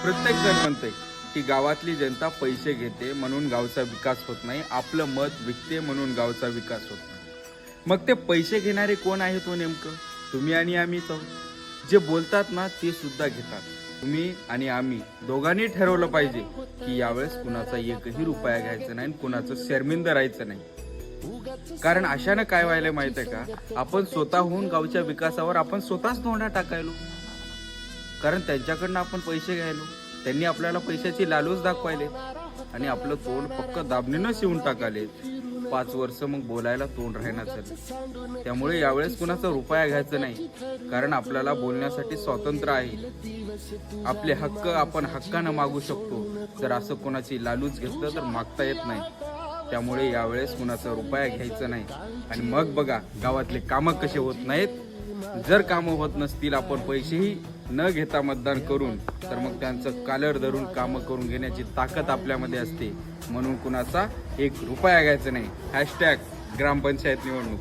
प्रत्येक जण म्हणते की गावातली जनता पैसे घेते म्हणून गावचा विकास होत नाही, आपलं मत विकते म्हणून गावचा विकास होत नाही। मग ते पैसे घेणारे कोण आहेत हो नेमकं? तुम्ही आणि आम्हीच आहोत। जे बोलतात ना ते सुद्धा घेतात। तुम्ही आणि आम्ही दोघांनी ठरवलं पाहिजे की यावेळेस कुणाचा एकही रुपया घ्यायचा नाही, कुणाचं शर्मिंद राहायचं नाही। कारण अशानं काय व्हायला माहित आहे का, आपण स्वतःहून गावच्या विकासावर आपण स्वतःच तोंडा टाकायलो। कारण त्यांच्याकडनं आपण पैसे घ्यायलो, त्यांनी आपल्याला पैशाची लालूच दाखवायले आणि आपलं तोंड पक्क दाबणीनं शिवून टाकाले। 5 वर्ष मग बोलायला तोंड राहणार झालं। त्यामुळे यावेळेस कुणाचा रुपया घ्यायचा नाही, कारण आपल्याला बोलण्यासाठी स्वातंत्र्य आहे। आपले हक्क आपण हक्कानं मागू शकतो। जर असं कोणाची लालूच घेतलं तर मागता येत नाही। त्यामुळे यावेळेस कुणाचा रुपया घ्यायचा नाही। आणि मग बघा गावातले कामं कसे होत नाहीत। जर कामं होत नसतील, आपण पैसेही न घेता मतदान करून, तर मग त्यांचं कालर धरून कामं करून घेण्याची ताकद आपल्यामध्ये असते। म्हणून कुणाचा 1 रुपया घ्यायचा नाही। # ग्रामपंचायत निवडणूक।